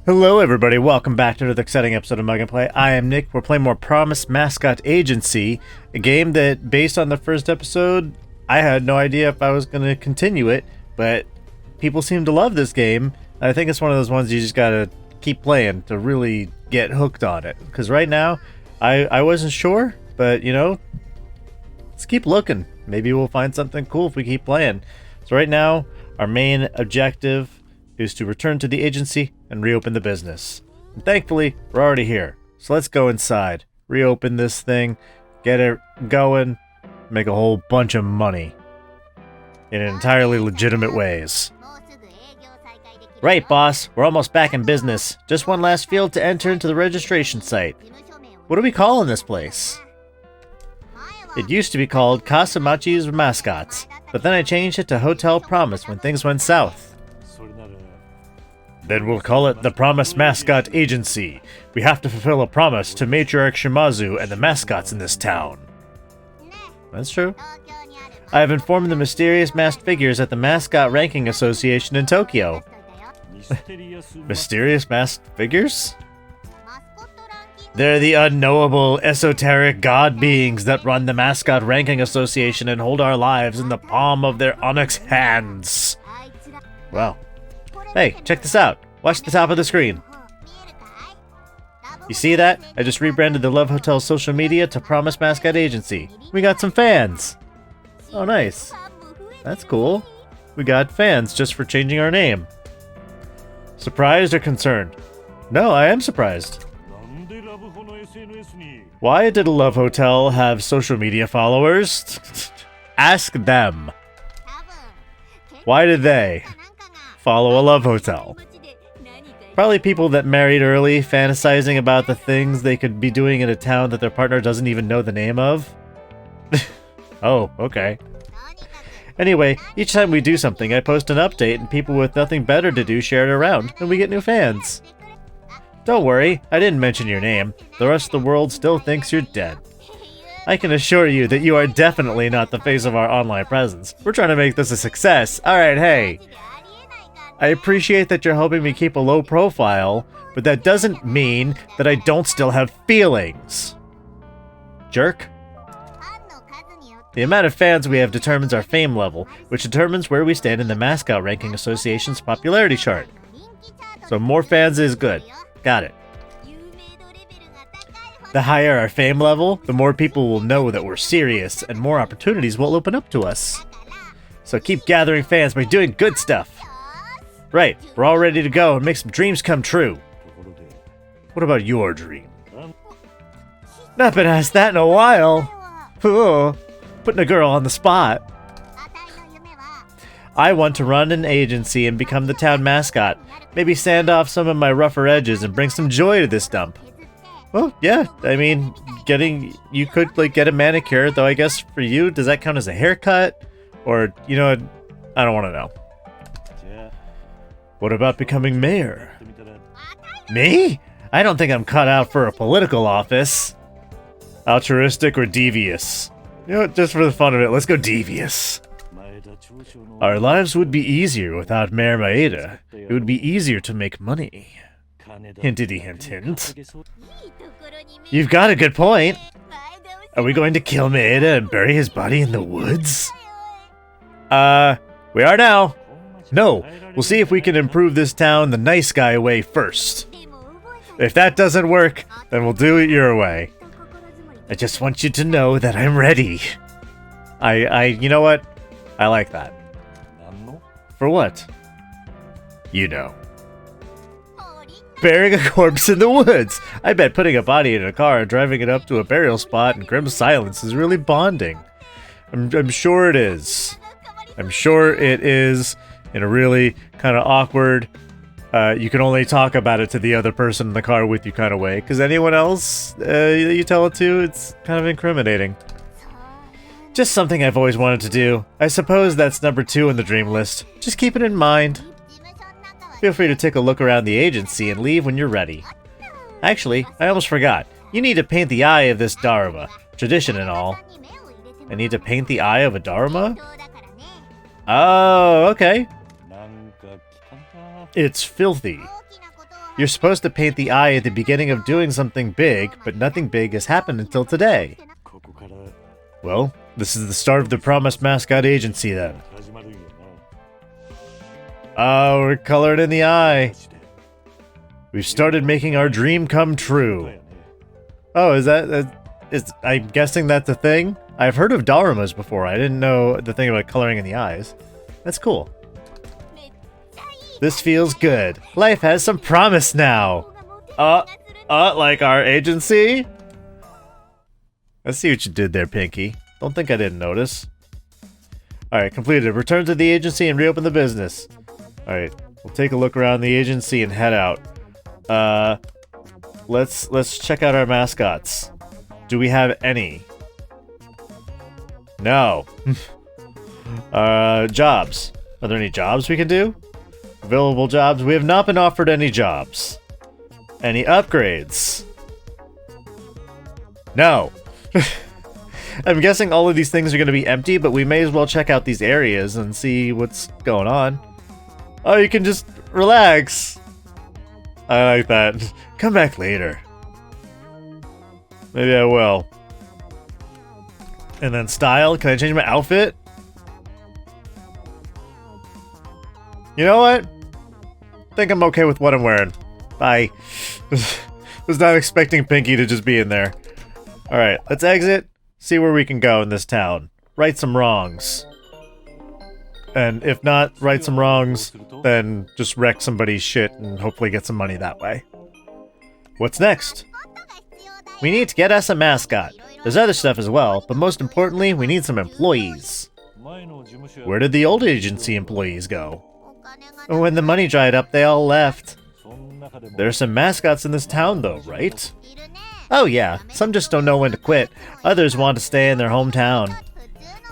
Hello everybody, welcome back to another exciting episode of MugAndPlay. I am Nick. We're playing more Promise Mascot Agency, a game that, based on the first episode, I had no idea if I was going to continue it, but people seem to love this game. I think it's one of those ones you just gotta keep playing to really get hooked on it. Because right now, I wasn't sure, but you know, let's keep looking. Maybe we'll find something cool if we keep playing. So right now, our main objective is to return to the agency and reopen the business. And thankfully, we're already here. So let's go inside, reopen this thing, get it going, make a whole bunch of money in entirely legitimate ways. Right, boss. We're almost back in business. Just one last field to enter into the registration site. What are we calling this place? It used to be called Kasamachi's Mascots, but then I changed it to Hotel Promise when things went south. Then we'll call it the Promise Mascot Agency. We have to fulfill a promise to Matriarch Shimazu and the mascots in this town. That's true. I have informed the mysterious masked figures at the Mascot Ranking Association in Tokyo. Mysterious masked figures? They're the unknowable, esoteric god beings that run the Mascot Ranking Association and hold our lives in the palm of their onyx hands. Wow. Hey, check this out. Watch the top of the screen. You see that? I just rebranded the Love Hotel's social media to Promise Mascot Agency. We got some fans. Oh, nice. That's cool. We got fans just for changing our name. Surprised or concerned? No, I am surprised. Why did a Love Hotel have social media followers? Ask them. Why did they follow a Love Hotel? Probably people that married early, fantasizing about the things they could be doing in a town that their partner doesn't even know the name of. Oh, okay. Anyway, each time we do something, I post an update and people with nothing better to do share it around, and we get new fans. Don't worry, I didn't mention your name. The rest of the world still thinks you're dead. I can assure you that you are definitely not the face of our online presence. We're trying to make this a success. Alright, hey. I appreciate that you're helping me keep a low profile, but that doesn't mean that I don't still have feelings. Jerk. The amount of fans we have determines our fame level, which determines where we stand in the Mascot Ranking Association's popularity chart. So more fans is good. Got it. The higher our fame level, the more people will know that we're serious, and more opportunities will open up to us. So keep gathering fans by doing good stuff. Right, we're all ready to go and make some dreams come true. What about your dream? Not been asked that in a while. Oh, putting a girl on the spot. I want to run an agency and become the town mascot. Maybe sand off some of my rougher edges and bring some joy to this dump. Well, yeah, I mean, you could like get a manicure, though I guess for you, does that count as a haircut? Or, you know, I don't want to know. What about becoming mayor? Me? I don't think I'm cut out for a political office. Altruistic or devious? You know what, just for the fun of it, let's go devious. Our lives would be easier without Mayor Maeda. It would be easier to make money. Hintity hint hint. You've got a good point. Are we going to kill Maeda and bury his body in the woods? We are now. No, we'll see if we can improve this town the nice guy way first. If that doesn't work, then we'll do it your way. I just want you to know that I'm ready. You know what? I like that. For what? You know. Burying a corpse in the woods! I bet putting a body in a car and driving it up to a burial spot in grim silence is really bonding. I'm sure it is. I'm sure it is. In a really kind of awkward, you can only talk about it to the other person in the car with you kind of way. Because anyone else you tell it to, it's kind of incriminating. Just something I've always wanted to do. I suppose that's number 2 on the dream list. Just keep it in mind. Feel free to take a look around the agency and leave when you're ready. Actually, I almost forgot. You need to paint the eye of this Dharma. Tradition and all. I need to paint the eye of a Dharma? Oh, okay. It's filthy. You're supposed to paint the eye at the beginning of doing something big, but nothing big has happened until today. Well, this is the start of the promised Mascot Agency then. Oh, we're colored in the eye. We've started making our dream come true. Oh, I'm guessing that's a thing? I've heard of Darumas before. I didn't know the thing about coloring in the eyes. That's cool. This feels good. Life has some promise now. Like our agency? I see what you did there, Pinky. Don't think I didn't notice. Alright, completed. Return to the agency and reopen the business. Alright, we'll take a look around the agency and head out. Let's check out our mascots. Do we have any? No. Jobs. Are there any jobs we can do? Available jobs. We have not been offered any jobs. Any upgrades? No. I'm guessing all of these things are going to be empty, but we may as well check out these areas and see what's going on. Oh, you can just relax. I like that. Come back later. Maybe I will. And then style. Can I change my outfit? You know what? I think I'm okay with what I'm wearing. Bye. Was not expecting Pinky to just be in there. Alright, let's exit. See where we can go in this town. Right some wrongs. And if not right some wrongs, then just wreck somebody's shit and hopefully get some money that way. What's next? We need to get us a mascot. There's other stuff as well, but most importantly, we need some employees. Where did the old agency employees go? When the money dried up, they all left. There are some mascots in this town though, right? Oh yeah, some just don't know when to quit. Others want to stay in their hometown.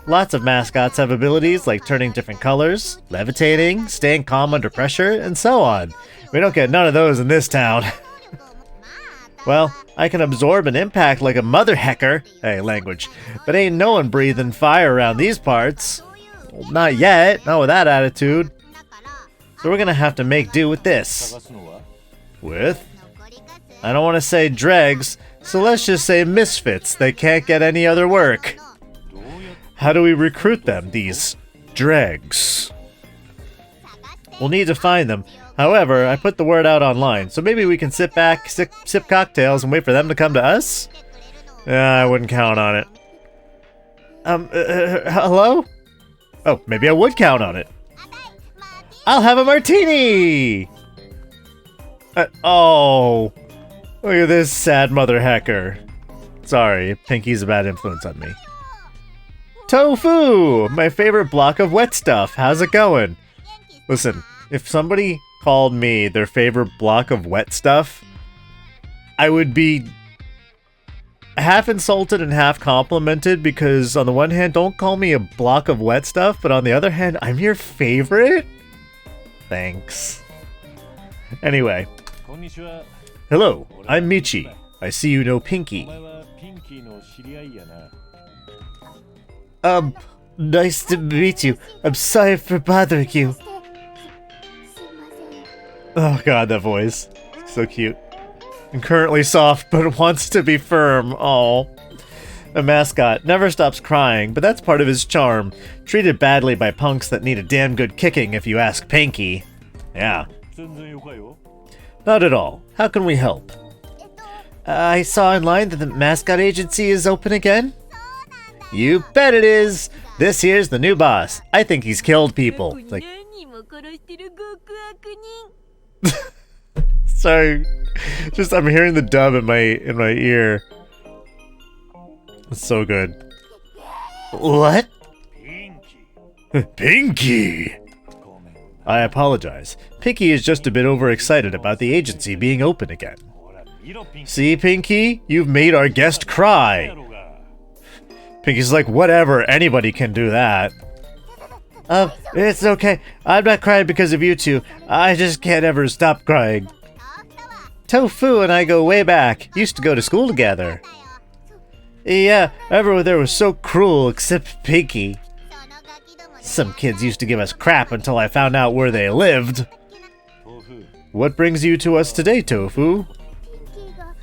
Lots of mascots have abilities like turning different colors, levitating, staying calm under pressure, and so on. We don't get none of those in this town. Well, I can absorb an impact like a mother hecker. Hey, language. But ain't no one breathing fire around these parts. Well, not yet, not with that attitude. So we're gonna have to make do with this. With? I don't want to say dregs, so let's just say misfits that can't get any other work. How do we recruit them, these dregs? We'll need to find them. However, I put the word out online, so maybe we can sit back, sip cocktails, and wait for them to come to us? I wouldn't count on it. Hello? Oh, maybe I would count on it. I'll have a martini! Oh. Look at this sad mother hecker. Sorry, Pinky's a bad influence on me. Tofu! My favorite block of wet stuff. How's it going? Listen, if somebody called me their favorite block of wet stuff, I would be half insulted and half complimented because on the one hand, don't call me a block of wet stuff, but on the other hand, I'm your favorite? Thanks. Anyway. Hello, I'm Michi. I see you know Pinky. Nice to meet you. I'm sorry for bothering you. Oh god, that voice. So cute. And currently soft, but wants to be firm. Aw. A mascot never stops crying, but that's part of his charm. Treated badly by punks that need a damn good kicking if you ask Pinky. Yeah. Not at all. How can we help? I saw online that the Mascot Agency is open again? You bet it is! This here's the new boss. I think he's killed people. Like... Sorry. Just I'm hearing the dub in my ear. It's so good. What? Pinky! I apologize. Pinky is just a bit overexcited about the agency being open again. See, Pinky? You've made our guest cry! Pinky's like, whatever, anybody can do that. It's okay. I'm not crying because of you two. I just can't ever stop crying. Tofu and I go way back. Used to go to school together. Yeah, everyone there was so cruel except Pinky. Some kids used to give us crap until I found out where they lived. What brings you to us today, Tofu?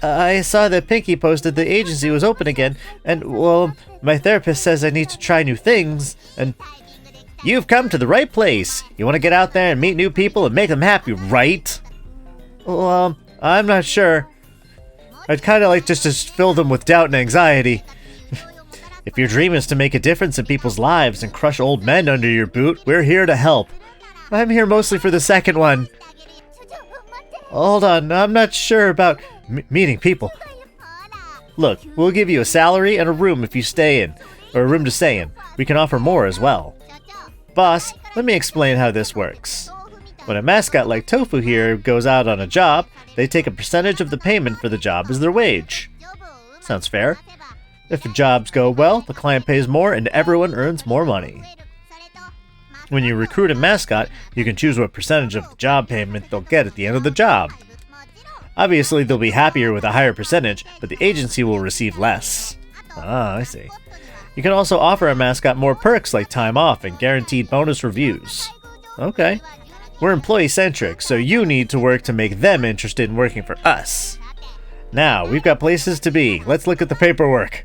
I saw that Pinky posted the agency was open again, and, well, my therapist says I need to try new things, and... You've come to the right place. You want to get out there and meet new people and make them happy, right? Well, I'm not sure. I'd kind of like just to fill them with doubt and anxiety. If your dream is to make a difference in people's lives and crush old men under your boot, we're here to help. I'm here mostly for the second one. Hold on, I'm not sure about meeting people. Look, we'll give you a salary and a room if you stay in, or a room to stay in. We can offer more as well. Boss, let me explain how this works. When a mascot like Tofu here goes out on a job, they take a percentage of the payment for the job as their wage. Sounds fair. If the jobs go well, the client pays more and everyone earns more money. When you recruit a mascot, you can choose what percentage of the job payment they'll get at the end of the job. Obviously, they'll be happier with a higher percentage, but the agency will receive less. Ah, I see. You can also offer a mascot more perks like time off and guaranteed bonus reviews. Okay. We're employee-centric, so you need to work to make them interested in working for us. Now, we've got places to be. Let's look at the paperwork.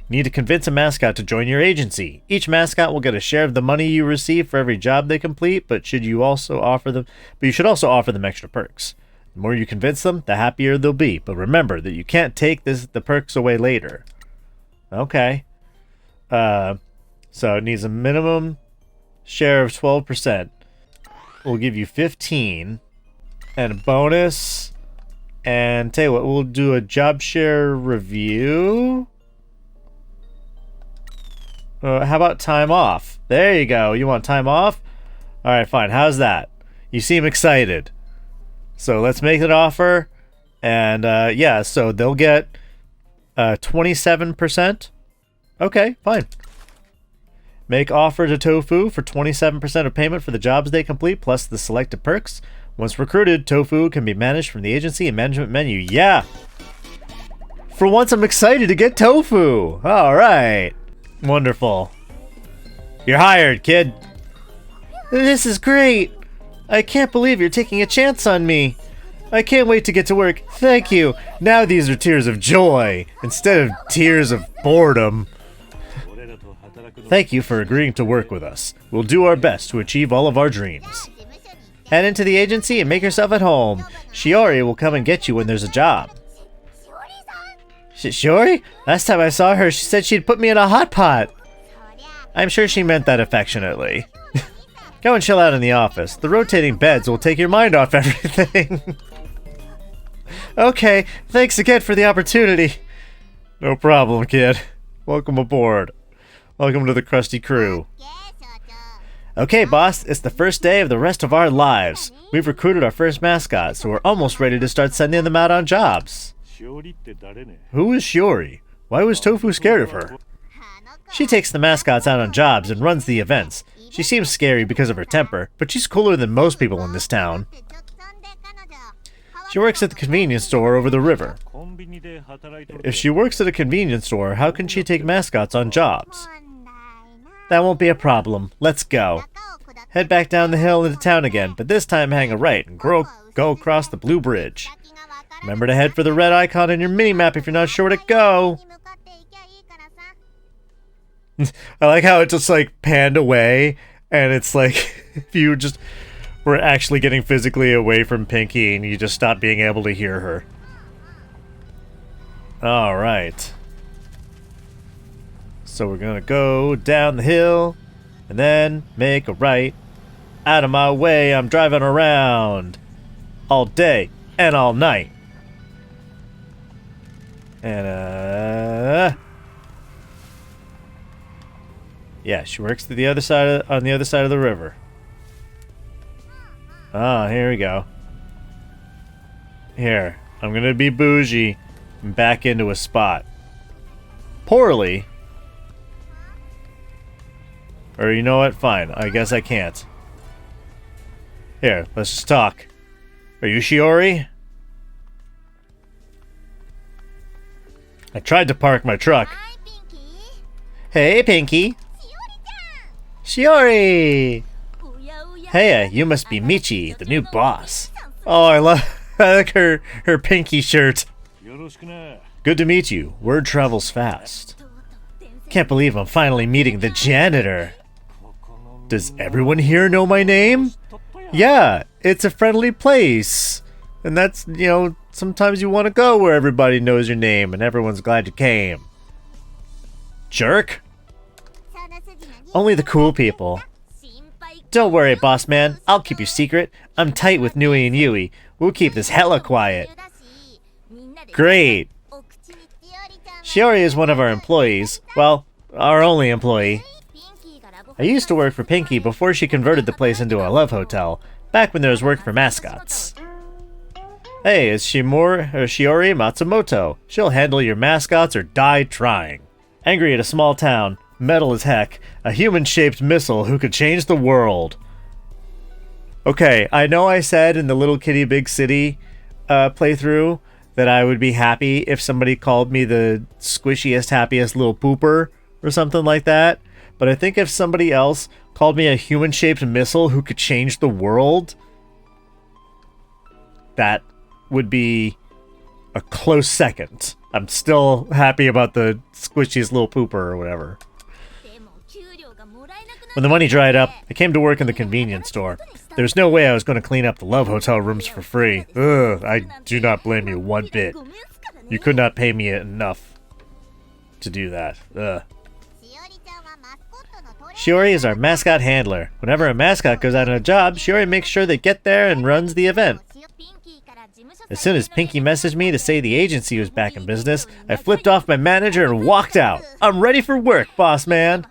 You need to convince a mascot to join your agency. Each mascot will get a share of the money you receive for every job they complete, but you should also offer them extra perks. The more you convince them, the happier they'll be. But remember that you can't take the perks away later. Okay. So it needs a minimum share of 12%. We'll give you 15 and a bonus. And tell you what, we'll do a job share review. How about time off? There you go. You want time off? All right, fine. How's that? You seem excited. So let's make an offer. And yeah, so they'll get 27%. Okay, fine. Make offer to Tofu for 27% of payment for the jobs they complete, plus the selected perks. Once recruited, Tofu can be managed from the agency and management menu. Yeah! For once, I'm excited to get Tofu! Alright. Wonderful. You're hired, kid. This is great! I can't believe you're taking a chance on me. I can't wait to get to work. Thank you. Now these are tears of joy, instead of tears of boredom. Thank you for agreeing to work with us. We'll do our best to achieve all of our dreams. Head into the agency and make yourself at home. Shiori will come and get you when there's a job. Shiori? Last time I saw her, she said she'd put me in a hot pot. I'm sure she meant that affectionately. Go and chill out in the office. The rotating beds will take your mind off everything. Okay, thanks again for the opportunity. No problem, kid. Welcome aboard. Welcome to the Krusty Crew. Okay, boss, it's the first day of the rest of our lives. We've recruited our first mascot, so we're almost ready to start sending them out on jobs. Who is Shiori? Why was Tofu scared of her? She takes the mascots out on jobs and runs the events. She seems scary because of her temper, but she's cooler than most people in this town. She works at the convenience store over the river. If she works at a convenience store, how can she take mascots on jobs? That won't be a problem. Let's go. Head back down the hill into town again, but this time hang a right and go across the blue bridge. Remember to head for the red icon on your mini-map if you're not sure where to go. I like how it just like panned away, and it's like if you just were actually getting physically away from Pinky and you just stopped being able to hear her. Alright. So we're gonna go down the hill and then make a right. Out of my way, I'm driving around all day and all night. And yeah, she works to the other side on the other side of the river. Ah, here we go. Here, I'm gonna be bougie and back into a spot. Poorly. Or you know what? Fine. I guess I can't. Here, let's just talk. Are you Shiori? I tried to park my truck. Hey, Pinky. Shiori! Hey, you must be Michi, the new boss. Oh, I like her pinky shirt. Good to meet you. Word travels fast. Can't believe I'm finally meeting the janitor. Does everyone here know my name? Yeah, it's a friendly place. And that's, you know, sometimes you want to go where everybody knows your name and everyone's glad you came. Jerk. Only the cool people. Don't worry, boss man. I'll keep your secret. I'm tight with Nui and Yui. We'll keep this hella quiet. Great. Shiori is one of our employees. Well, our only employee. I used to work for Pinky before she converted the place into a love hotel, back when there was work for mascots. Hey, it's Shiori Matsumoto. She'll handle your mascots or die trying. Angry at a small town, metal as heck, a human-shaped missile who could change the world. Okay, I know I said in the Little Kitty Big City playthrough that I would be happy if somebody called me the squishiest, happiest little pooper or something like that. But I think if somebody else called me a human-shaped missile who could change the world, that would be a close second. I'm still happy about the squishiest little pooper or whatever. When the money dried up, I came to work in the convenience store. There's no way I was going to clean up the love hotel rooms for free. Ugh, I do not blame you one bit. You could not pay me enough to do that. Ugh. Shiori is our mascot handler. Whenever a mascot goes out on a job, Shiori makes sure they get there and runs the event. As soon as Pinky messaged me to say the agency was back in business, I flipped off my manager and walked out. I'm ready for work, boss man.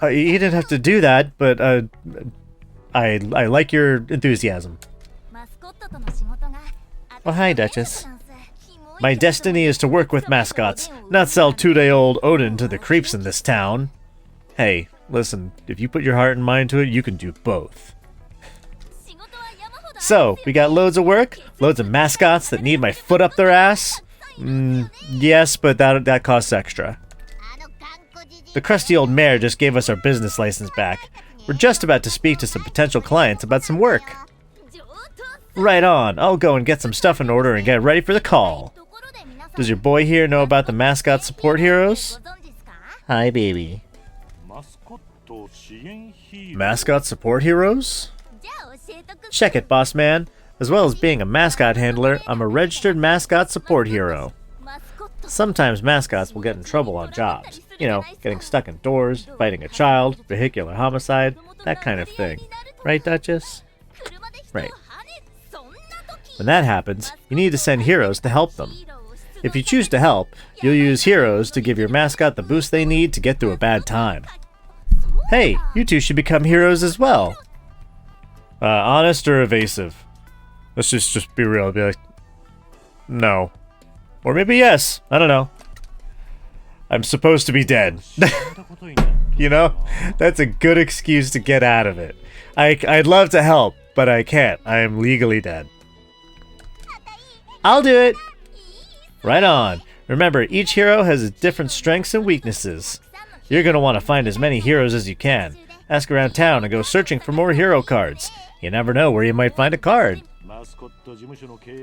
You didn't have to do that, but I like your enthusiasm. Oh, hi, Duchess. My destiny is to work with mascots, not sell 2-day-old Odin to the creeps in this town. Hey, listen, if you put your heart and mind to it, you can do both. So, we got loads of work, loads of mascots that need my foot up their ass? Yes, but that costs extra. The crusty old mayor just gave us our business license back. We're just about to speak to some potential clients about some work. Right on, I'll go and get some stuff in order and get ready for the call. Does your boy here know about the mascot support heroes? Hi, baby. Mascot support heroes? Check it, boss man. As well as being a mascot handler, I'm a registered mascot support hero. Sometimes mascots will get in trouble on jobs. You know, getting stuck indoors, fighting a child, vehicular homicide, that kind of thing. Right, Duchess? Right. When that happens, you need to send heroes to help them. If you choose to help, you'll use heroes to give your mascot the boost they need to get through a bad time. Hey, you two should become heroes as well. Honest or evasive? Let's just be real. Be like, no. Or maybe yes. I don't know. I'm supposed to be dead. You know? That's a good excuse to get out of it. I'd love to help, but I can't. I am legally dead. I'll do it! Right on. Remember, each hero has different strengths and weaknesses. You're going to want to find as many heroes as you can. Ask around town and go searching for more hero cards. You never know where you might find a card.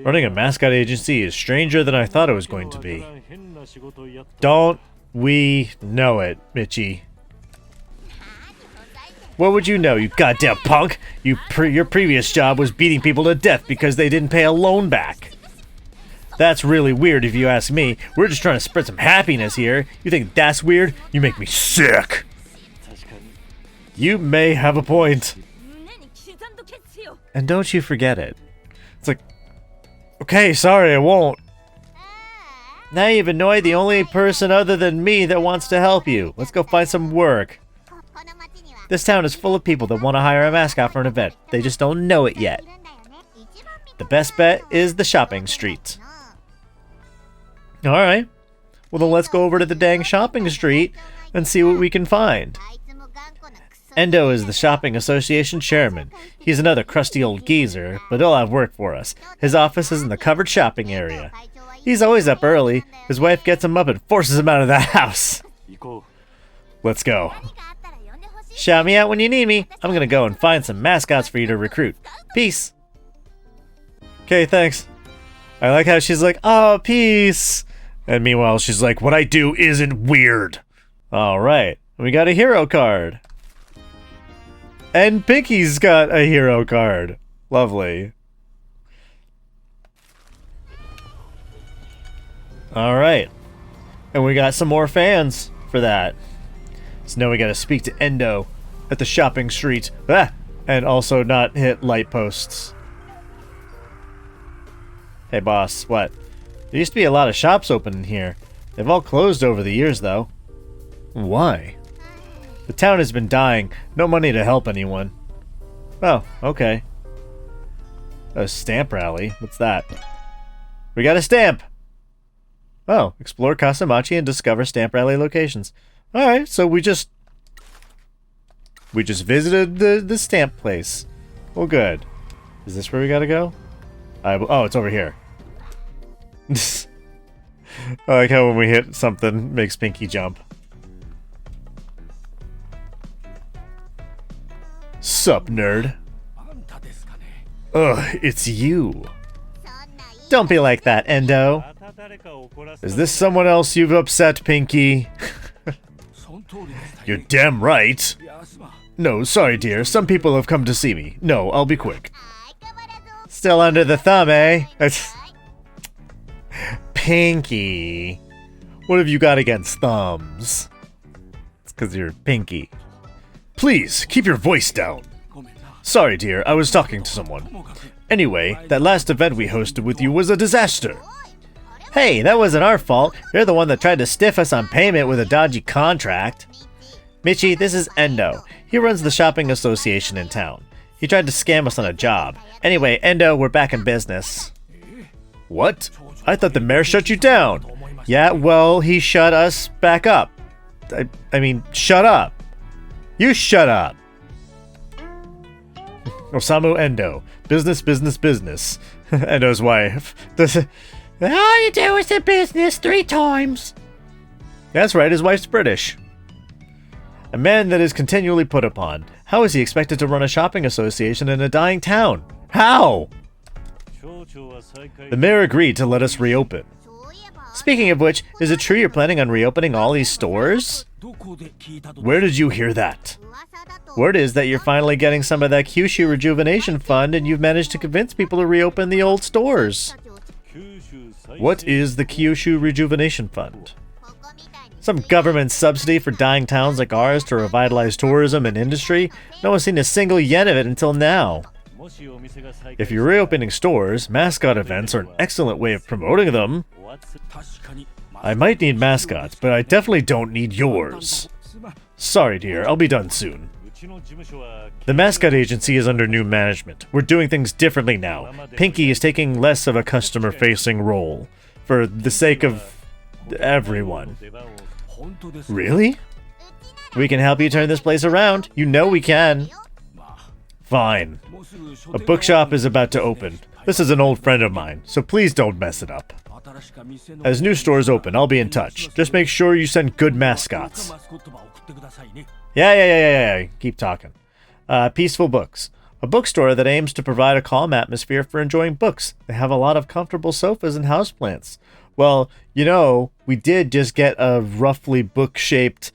Running a mascot agency is stranger than I thought it was going to be. Don't we know it, Michi? What would you know, you goddamn punk? Your previous job was beating people to death because they didn't pay a loan back. That's really weird if you ask me. We're just trying to spread some happiness here. You think that's weird? You make me sick. You may have a point. And don't you forget it. It's like, okay, sorry, I won't. Now you've annoyed the only person other than me that wants to help you. Let's go find some work. This town is full of people that want to hire a mascot for an event. They just don't know it yet. The best bet is the shopping street. Alright. Well, then let's go over to the dang shopping street and see what we can find. Endo is the shopping association chairman. He's another crusty old geezer, but he'll have work for us. His office is in the covered shopping area. He's always up early. His wife gets him up and forces him out of the house. Let's go. Shout me out when you need me. I'm gonna go and find some mascots for you to recruit. Peace. Okay, thanks. I like how she's like, oh, peace. And meanwhile, she's like, what I do isn't weird. All right, we got a hero card. And Pinky's got a hero card. Lovely. All right. And we got some more fans for that. So now we gotta speak to Endo at the shopping street. Ah! And also not hit light posts. Hey boss, what? There used to be a lot of shops open in here. They've all closed over the years though. Why? The town has been dying. No money to help anyone. Oh, okay. A stamp rally? What's that? We got a stamp! Oh, explore Kasamachi and discover stamp rally locations. Alright, so we just visited the stamp place. Well, good. Is this where we gotta go? Oh, it's over here. I like how when we hit something, it makes Pinky jump. Sup, nerd? Ugh, it's you. Don't be like that, Endo. Is this someone else you've upset, Pinky? You're damn right. No, sorry, dear. Some people have come to see me. No, I'll be quick. Still under the thumb, eh? Pinky. What have you got against thumbs? It's because you're Pinky. Please, keep your voice down. Sorry, dear. I was talking to someone. Anyway, that last event we hosted with you was a disaster. Hey, that wasn't our fault. You're the one that tried to stiff us on payment with a dodgy contract. Michi, this is Endo. He runs the shopping association in town. He tried to scam us on a job. Anyway, Endo, we're back in business. What? I thought the mayor shut you down. Yeah, well, he shut us back up. I mean, shut up. You shut up. Osamu Endo. Business, business, business. Endo's wife. All you do is the business 3 times. That's right, his wife's British. A man that is continually put upon. How is he expected to run a shopping association in a dying town? How? The mayor agreed to let us reopen. Speaking of which, is it true you're planning on reopening all these stores? Where did you hear that? Word is that you're finally getting some of that Kyushu Rejuvenation Fund and you've managed to convince people to reopen the old stores. What is the Kyushu Rejuvenation Fund? Some government subsidy for dying towns like ours to revitalize tourism and industry? No one's seen a single yen of it until now. If you're reopening stores, mascot events are an excellent way of promoting them. I might need mascots, but I definitely don't need yours. Sorry, dear, I'll be done soon. The Mascot Agency is under new management. We're doing things differently now. Pinky is taking less of a customer-facing role, for the sake of everyone. Really? We can help you turn this place around. You know we can. Fine. A bookshop is about to open. This is an old friend of mine, so please don't mess it up. As new stores open, I'll be in touch. Just make sure you send good mascots. Yeah. Keep talking. Peaceful Books. A bookstore that aims to provide a calm atmosphere for enjoying books. They have a lot of comfortable sofas and houseplants. Well, you know, we did just get a roughly book-shaped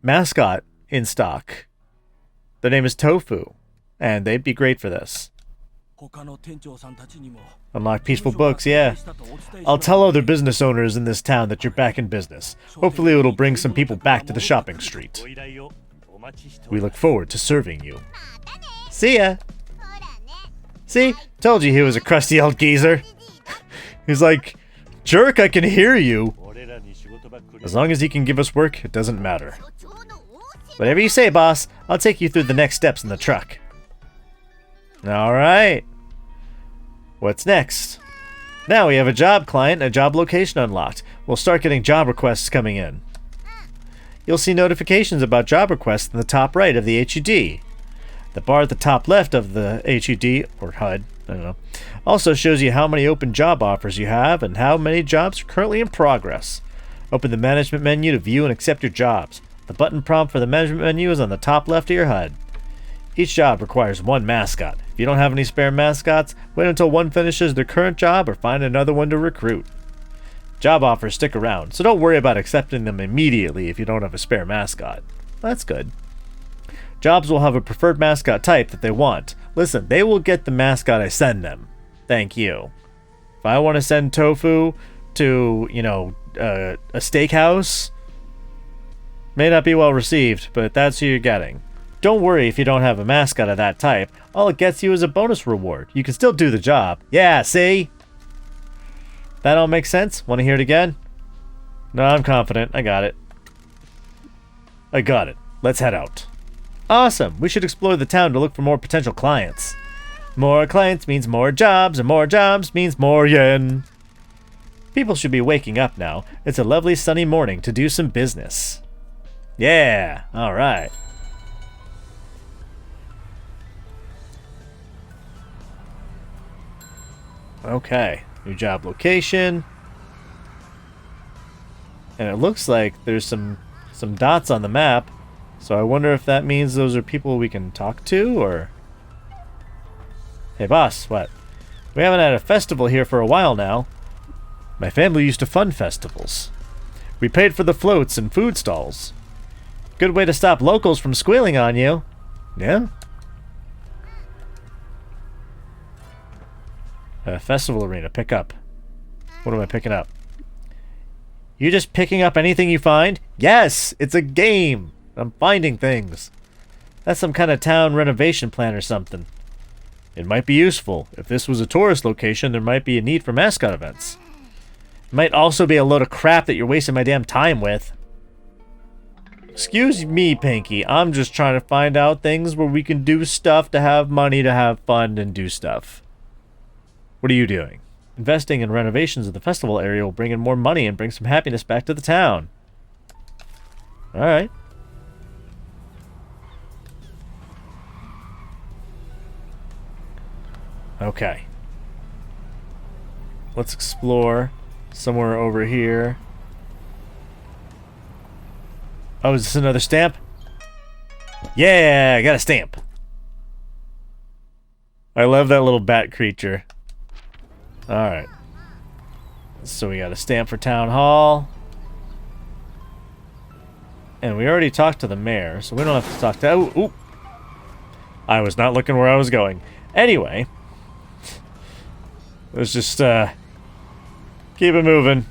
mascot in stock. Their name is Tofu, and they'd be great for this. Unlock Peaceful Books, yeah. I'll tell other business owners in this town that you're back in business. Hopefully it'll bring some people back to the shopping street. We look forward to serving you. See ya! See? Told you he was a crusty old geezer. He's like, jerk, I can hear you. As long as he can give us work, it doesn't matter. Whatever you say, boss. I'll take you through the next steps in the truck. Alright. What's next? Now we have a job client and a job location unlocked. We'll start getting job requests coming in. You'll see notifications about job requests in the top right of the HUD. The bar at the top left of the HUD, or HUD, I don't know, also shows you how many open job offers you have and how many jobs are currently in progress. Open the management menu to view and accept your jobs. The button prompt for the management menu is on the top left of your HUD. Each job requires one mascot. If you don't have any spare mascots, wait until one finishes their current job or find another one to recruit. Job offers stick around, so don't worry about accepting them immediately if you don't have a spare mascot. That's good. Jobs will have a preferred mascot type that they want. Listen, they will get the mascot I send them. Thank you. If I want to send Tofu to, a steakhouse, may not be well received, but that's who you're getting. Don't worry if you don't have a mascot of that type. All it gets you is a bonus reward. You can still do the job. Yeah, see? That all makes sense? Want to hear it again? No, I'm confident. I got it. I got it. Let's head out. Awesome. We should explore the town to look for more potential clients. More clients means more jobs, and more jobs means more yen. People should be waking up now. It's a lovely sunny morning to do some business. Yeah, all right. Okay, new job location. And it looks like there's some dots on the map. So I wonder if that means those are people we can talk to, or... Hey boss, what? We haven't had a festival here for a while now. My family used to fund festivals. We paid for the floats and food stalls. Good way to stop locals from squealing on you. Yeah? Festival arena, pick up. What am I picking up? You just picking up anything you find? Yes! It's a game! I'm finding things. That's some kind of town renovation plan or something. It might be useful. If this was a tourist location, there might be a need for mascot events. It might also be a load of crap that you're wasting my damn time with. Excuse me, Pinky. I'm just trying to find out things where we can do stuff to have money to have fun and do stuff. What are you doing? Investing in renovations of the festival area will bring in more money and bring some happiness back to the town. Alright. Okay. Let's explore somewhere over here. Oh, is this another stamp? Yeah, I got a stamp. I love that little bat creature. Alright. So we got a stamp for Town Hall. And we already talked to the mayor, so we don't have to talk to... Oh, ooh. I was not looking where I was going. Anyway. Let's just, keep it moving.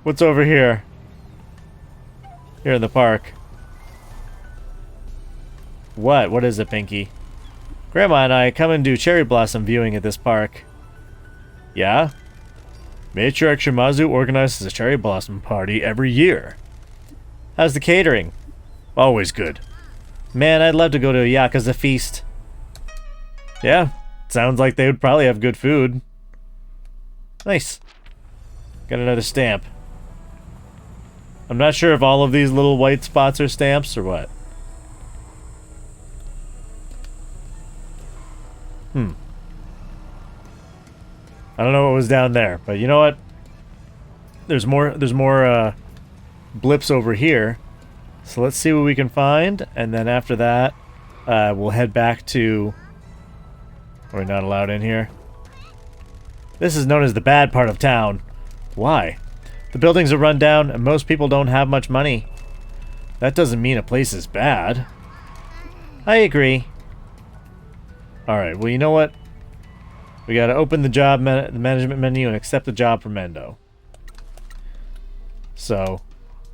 What's over here? Here in the park. What? What is it, Pinky? Grandma and I come and do cherry blossom viewing at this park. Yeah? Matriarch Shimazu organizes a cherry blossom party every year. How's the catering? Always good. Man, I'd love to go to a Yakuza feast. Yeah, sounds like they would probably have good food. Nice. Got another stamp. I'm not sure if all of these little white spots are stamps or what. I don't know what was down there, but you know what? There's more blips over here. So let's see what we can find, and then after that, we'll head back to... We're not allowed in here. This is known as the bad part of town. Why? The buildings are run down, and most people don't have much money. That doesn't mean a place is bad. I agree. Alright, well, you know what? We gotta open the job the management menu and accept the job from Endo. So,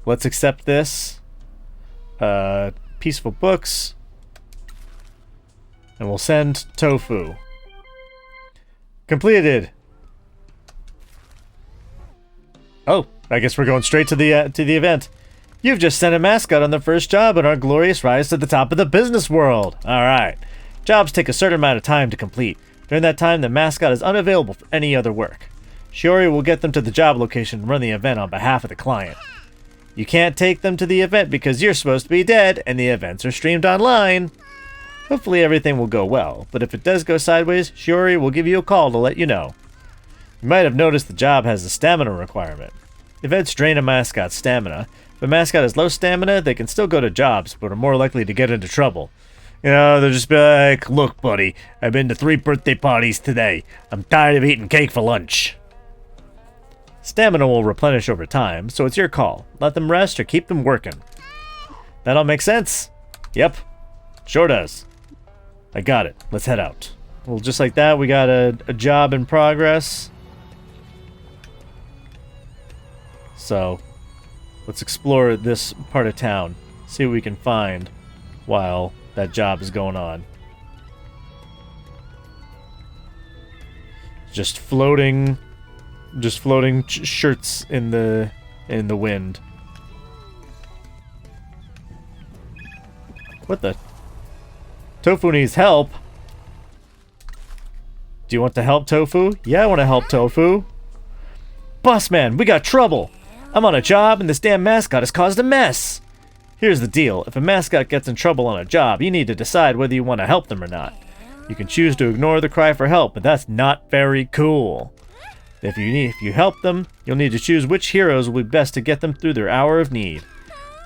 let's accept this. Peaceful books. And we'll send Tofu. Completed! Oh, I guess we're going straight to the event. You've just sent a mascot on the first job in our glorious rise to the top of the business world. Alright. Jobs take a certain amount of time to complete. During that time, the mascot is unavailable for any other work. Shiori will get them to the job location and run the event on behalf of the client. You can't take them to the event because you're supposed to be dead, and the events are streamed online. Hopefully everything will go well, but if it does go sideways, Shiori will give you a call to let you know. You might have noticed the job has a stamina requirement. Events drain a mascot's stamina. If a mascot has low stamina, they can still go to jobs, but are more likely to get into trouble. You know, they'll just be like, look, buddy, I've been to 3 birthday parties today. I'm tired of eating cake for lunch. Stamina will replenish over time, so it's your call. Let them rest or keep them working. That all makes sense? Yep. Sure does. I got it. Let's head out. Well, just like that, we got a job in progress. So, let's explore this part of town. See what we can find while that job is going on. Just floating shirts in the wind. What the? Tofu needs help. Do you want to help, Tofu? Yeah, I want to help, Tofu. Boss man, we got trouble. I'm on a job and this damn mascot has caused a mess. Here's the deal. If a mascot gets in trouble on a job, you need to decide whether you want to help them or not. You can choose to ignore the cry for help, but that's not very cool. If you help them, you'll need to choose which heroes will be best to get them through their hour of need.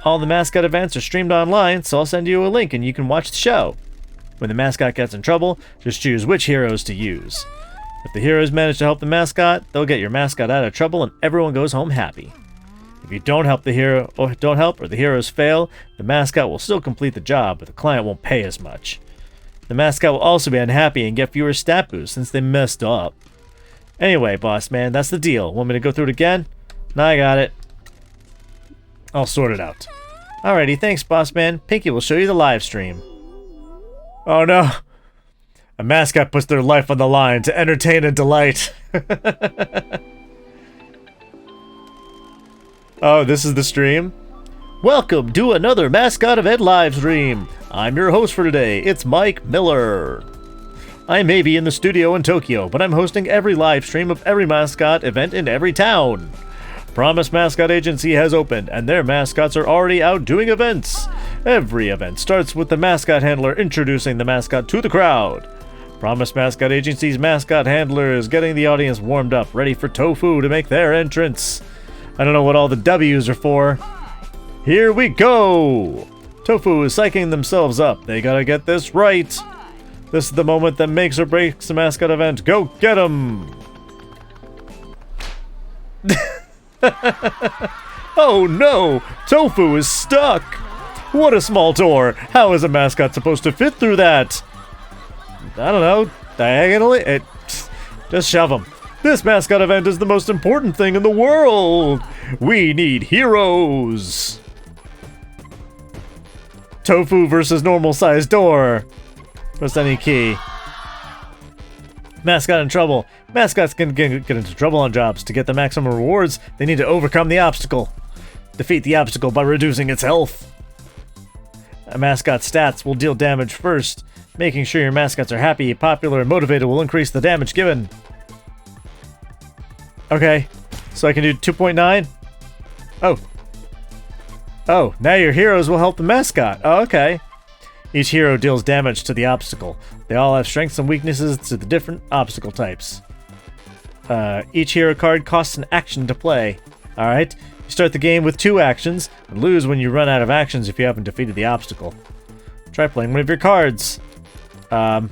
All the mascot events are streamed online, so I'll send you a link and you can watch the show. When the mascot gets in trouble, just choose which heroes to use. If the heroes manage to help the mascot, they'll get your mascot out of trouble and everyone goes home happy. If you don't help the hero or the heroes fail, the mascot will still complete the job, but the client won't pay as much. The mascot will also be unhappy and get fewer stat boosts since they messed up. Anyway, boss man, that's the deal. Want me to go through it again? No, I got it. I'll sort it out. Alrighty, thanks, boss man. Pinky will show you the live stream. Oh no! A mascot puts their life on the line to entertain and delight. Oh, this is the stream? Welcome to another Mascot Event live stream. I'm your host for today. It's Mike Miller. I may be in the studio in Tokyo, but I'm hosting every live stream of every mascot event in every town. Promise Mascot Agency has opened, and their mascots are already out doing events. Every event starts with the mascot handler introducing the mascot to the crowd. Promise Mascot Agency's mascot handler is getting the audience warmed up, ready for Tofu to make their entrance. I don't know what all the W's are for. Here we go! Tofu is psyching themselves up. They gotta get this right. This is the moment that makes or breaks the mascot event. Go get 'em! Oh no! Tofu is stuck! What a small door! How is a mascot supposed to fit through that? I don't know. Diagonally? Just shove him. This mascot event is the most important thing in the world! We need heroes! Tofu versus normal sized door. Press any key. Mascot in trouble. Mascots can get into trouble on jobs. To get the maximum rewards, they need to overcome the obstacle. Defeat the obstacle by reducing its health. A mascot's stats will deal damage first. Making sure your mascots are happy, popular, and motivated will increase the damage given. Okay, so I can do 2.9? Oh. Oh, now your heroes will help the mascot. Oh, okay. Each hero deals damage to the obstacle. They all have strengths and weaknesses to the different obstacle types. Each hero card costs an action to play. Alright, you start the game with 2 actions, and lose when you run out of actions if you haven't defeated the obstacle. Try playing one of your cards. Let's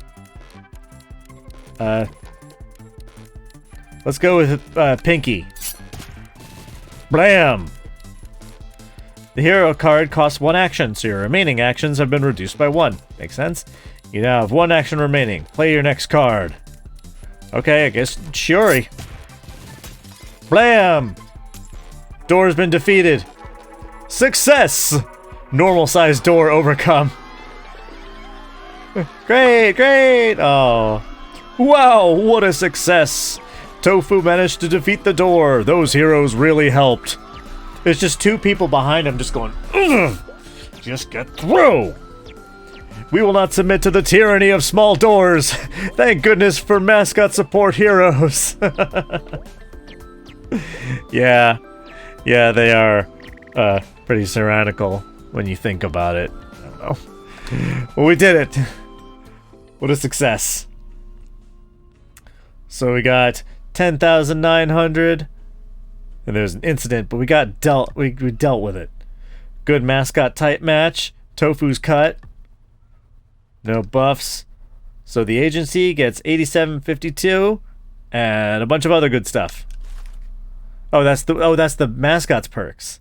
go with Pinky. Blam! The hero card costs 1 action, so your remaining actions have been reduced by 1. Makes sense? You now have 1 action remaining. Play your next card. Okay, I guess Shiori. Blam! Door's been defeated. Success! Normal sized door overcome. Great, great! Oh. Wow, what a success! Tofu managed to defeat the door. Those heroes really helped. There's just 2 people behind him just going, ugh! Just get through! We will not submit to the tyranny of small doors. Thank goodness for mascot support heroes. Yeah, they are pretty tyrannical when you think about it. I don't know. Well, we did it. What a success. So we got 10,900. And there's an incident, but we dealt with it. Good mascot type match. Tofu's cut. No buffs. So the agency gets 8752 and a bunch of other good stuff. Oh, that's the mascot's perks.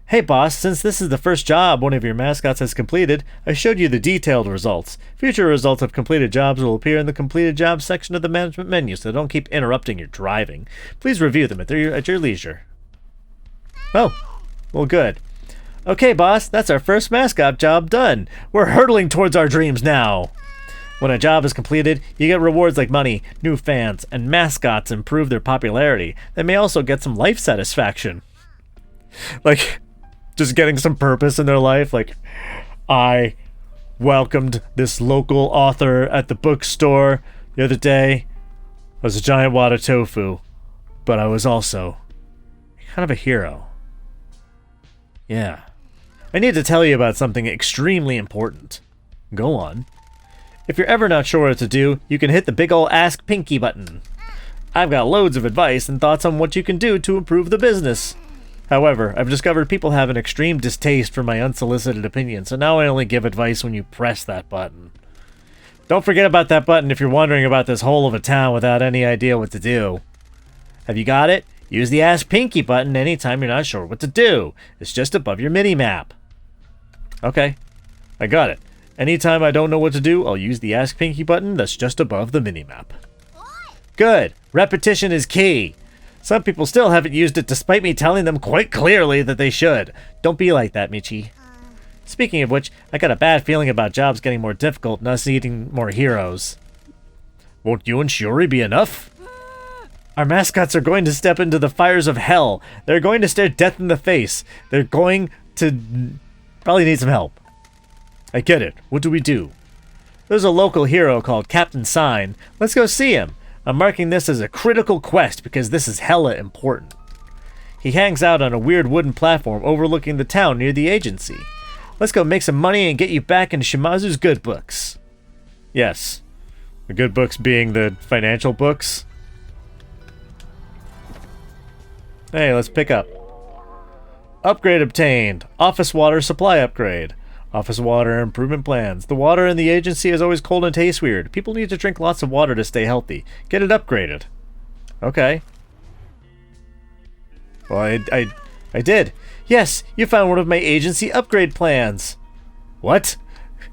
Hey boss, since this is the first job one of your mascots has completed, I showed you the detailed results. Future results of completed jobs will appear in the completed jobs section of the management menu, so don't keep interrupting your driving. Please review them at your leisure. Oh, well good. Okay boss, that's our first mascot job done. We're hurtling towards our dreams now. When a job is completed, you get rewards like money, new fans, and mascots improve their popularity. They may also get some life satisfaction. Like, just getting some purpose in their life. Like, I welcomed this local author at the bookstore the other day. I was a giant wad of tofu, but I was also kind of a hero. Yeah. I need to tell you about something extremely important. Go on. If you're ever not sure what to do, you can hit the big ol' Ask Pinky button. I've got loads of advice and thoughts on what you can do to improve the business. However, I've discovered people have an extreme distaste for my unsolicited opinion, so now I only give advice when you press that button. Don't forget about that button if you're wondering about this whole of a town without any idea what to do. Have you got it? Use the Ask Pinky button anytime you're not sure what to do. It's just above your mini-map. Okay, I got it. Anytime I don't know what to do, I'll use the Ask Pinky button that's just above the minimap. Good! Repetition is key! Some people still haven't used it despite me telling them quite clearly that they should. Don't be like that, Michi. Speaking of which, I got a bad feeling about jobs getting more difficult and us needing more heroes. Won't you and Shiori be enough? Our mascots are going to step into the fires of hell. They're going to stare death in the face. They're going to probably need some help. I get it. What do we do? There's a local hero called Captain Sign. Let's go see him. I'm marking this as a critical quest because this is hella important. He hangs out on a weird wooden platform overlooking the town near the agency. Let's go make some money and get you back into Shimazu's good books. Yes. The good books being the financial books. Hey, let's pick up. Upgrade obtained. Office water supply upgrade. Office water improvement plans. The water in the agency is always cold and tastes weird. People need to drink lots of water to stay healthy. Get it upgraded. Okay. Well, I did. Yes, you found one of my agency upgrade plans. What?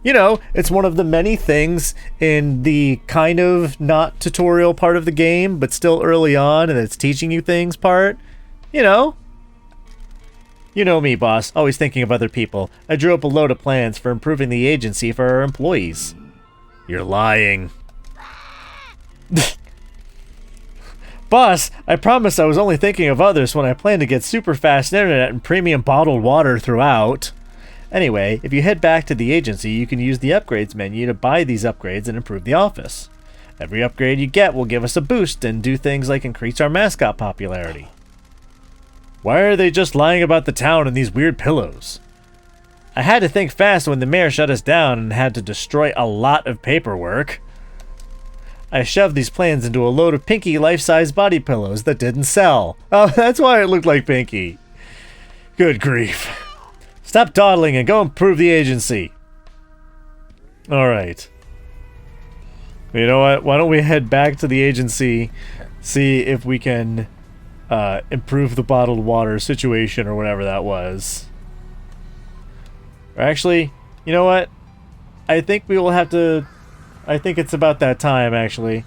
You know, it's one of the many things in the kind of not tutorial part of the game, but still early on, and it's teaching you things part. You know. You know me, boss, always thinking of other people. I drew up a load of plans for improving the agency for our employees. You're lying. Boss, I promise I was only thinking of others when I planned to get super fast internet and premium bottled water throughout. Anyway, if you head back to the agency, you can use the upgrades menu to buy these upgrades and improve the office. Every upgrade you get will give us a boost and do things like increase our mascot popularity. Why are they just lying about the town and these weird pillows? I had to think fast when the mayor shut us down and had to destroy a lot of paperwork. I shoved these plans into a load of Pinky life-size body pillows that didn't sell. Oh, that's why it looked like Pinky. Good grief. Stop dawdling and go improve the agency. Alright. You know what? Why don't we head back to the agency, see if we can improve the bottled water situation or whatever that was. Or actually, you know what? I think we will have to... I think it's about that time, actually,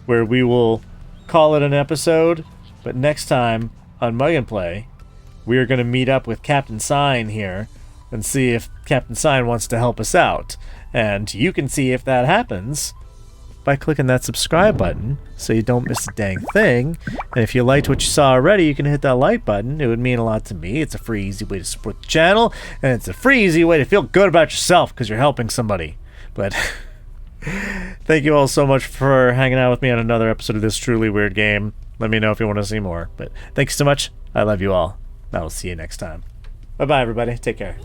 where we will call it an episode. But next time on MugAndPlay, we are going to meet up with Captain Sign here and see if Captain Sign wants to help us out. And you can see if that happens by clicking that subscribe button so you don't miss a dang thing. And if you liked what you saw already, you can hit that like button. It would mean a lot to me. It's a free, easy way to support the channel, and it's a free, easy way to feel good about yourself because you're helping somebody. But thank you all so much for hanging out with me on another episode of this truly weird game. Let me know if you want to see more. But thank you so much. I love you all. I will see you next time. Bye-bye, everybody. Take care.